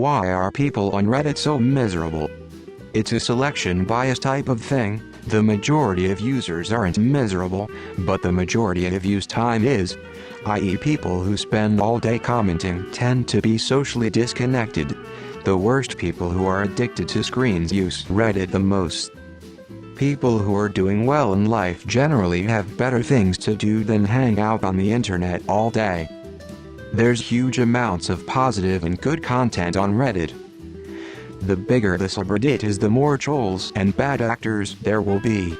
Why are people on Reddit so miserable? It's a selection bias type of thing. The majority of users aren't miserable, but the majority of use time is, i.e. people who spend all day commenting tend to be socially disconnected. The worst people who are addicted to screens use Reddit the most. People who are doing well in life generally have better things to do than hang out on the internet all day. There's huge amounts of positive and good content on Reddit. The bigger the subreddit is, the more trolls and bad actors there will be.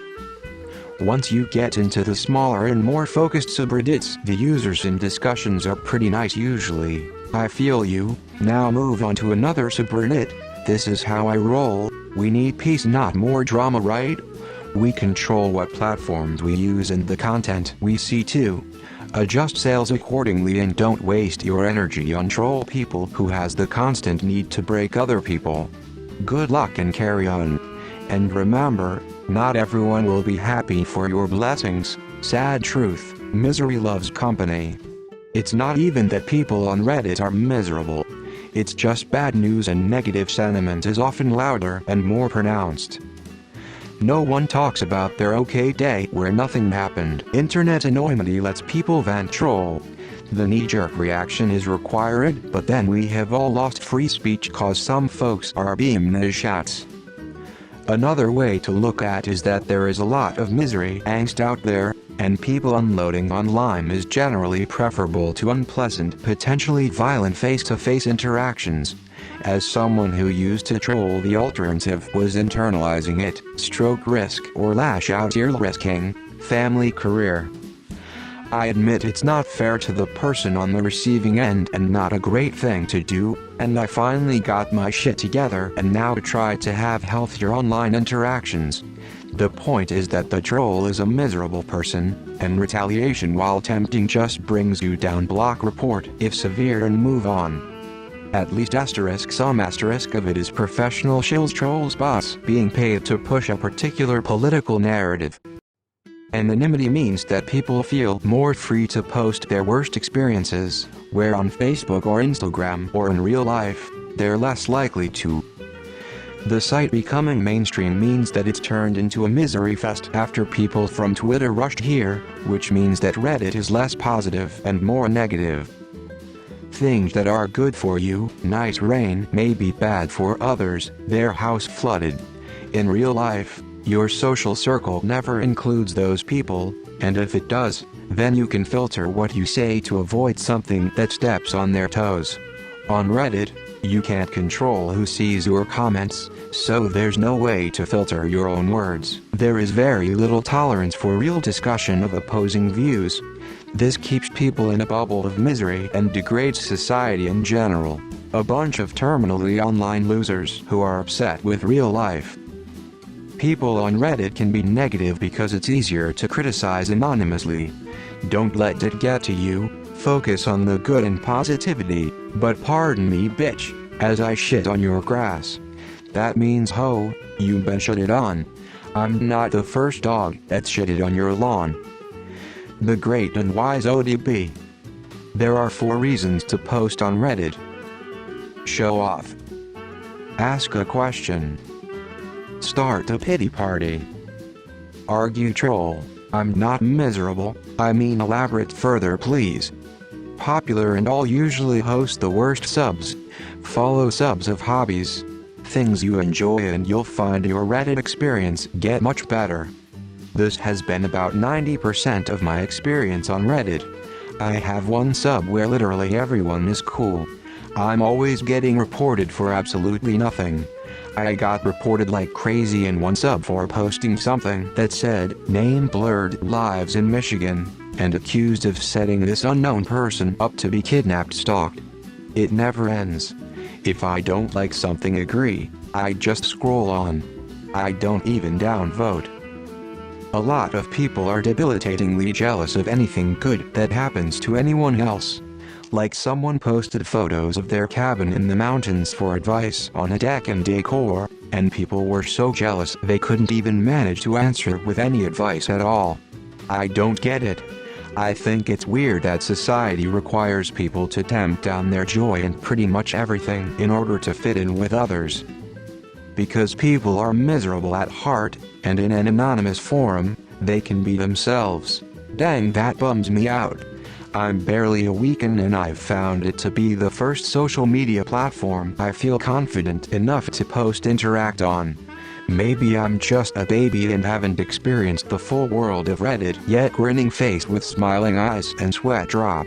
Once you get into the smaller and more focused subreddits, the users and discussions are pretty nice usually. I feel you. Now move on to another subreddit. This is how I roll. We need peace, not more drama, right? We control what platforms we use and the content we see too. Adjust sales accordingly and don't waste your energy on troll people who has the constant need to break other people. Good luck and carry on. And remember, not everyone will be happy for your blessings. Sad truth, misery loves company. It's not even that people on Reddit are miserable. It's just bad news and negative sentiment is often louder and more pronounced. No one talks about their okay day where nothing happened. Internet anonymity lets people vent troll. The knee-jerk reaction is required, but then we have all lost free speech cause some folks are being shats. Another way to look at is that there is a lot of misery angst out there, and people unloading online is generally preferable to unpleasant, potentially violent face-to-face interactions. As someone who used to troll, the alternative was internalizing it, stroke risk or lash out, you're risking family, career. I admit it's not fair to the person on the receiving end and not a great thing to do, and I finally got my shit together and now try to have healthier online interactions. The point is that the troll is a miserable person, and retaliation while tempting just brings you down. Block, report if severe, and move on. At least some of it is professional shills, trolls, bots being paid to push a particular political narrative. Anonymity means that people feel more free to post their worst experiences, where on Facebook or Instagram or in real life, they're less likely to. The site becoming mainstream means that it's turned into a misery fest after people from Twitter rushed here, which means that Reddit is less positive and more negative. Things that are good for you, nice rain, may be bad for others, their house flooded. In real life, your social circle never includes those people, and if it does, then you can filter what you say to avoid something that steps on their toes. On Reddit, you can't control who sees your comments, so there's no way to filter your own words. There is very little tolerance for real discussion of opposing views. This keeps people in a bubble of misery and degrades society in general. A bunch of terminally online losers who are upset with real life. People on Reddit can be negative because it's easier to criticize anonymously. Don't let it get to you, focus on the good and positivity, but pardon me bitch, as I shit on your grass. That means ho, you been shitted on. I'm not the first dog that's shitted on your lawn. The great and wise ODB. There are 4 reasons to post on Reddit. Show off. Ask a question. Start a pity party. Argue, troll. I'm not miserable, I mean elaborate further please. Popular and all usually host the worst subs. Follow subs of hobbies. Things you enjoy and you'll find your Reddit experience get much better. This has been about 90% of my experience on Reddit. I have one sub where literally everyone is cool. I'm always getting reported for absolutely nothing. I got reported like crazy in one sub for posting something that said, name blurred, lives in Michigan, and accused of setting this unknown person up to be kidnapped, stalked. It never ends. If I don't like something, agree, I just scroll on. I don't even downvote. A lot of people are debilitatingly jealous of anything good that happens to anyone else. Like someone posted photos of their cabin in the mountains for advice on a deck and decor, and people were so jealous they couldn't even manage to answer with any advice at all. I don't get it. I think it's weird that society requires people to tamp down their joy in pretty much everything in order to fit in with others. Because people are miserable at heart, and in an anonymous forum, they can be themselves. Dang, that bums me out. I'm barely a week in and I've found it to be the first social media platform I feel confident enough to interact on. Maybe I'm just a baby and haven't experienced the full world of Reddit yet. Grinning face with smiling eyes and sweat drop.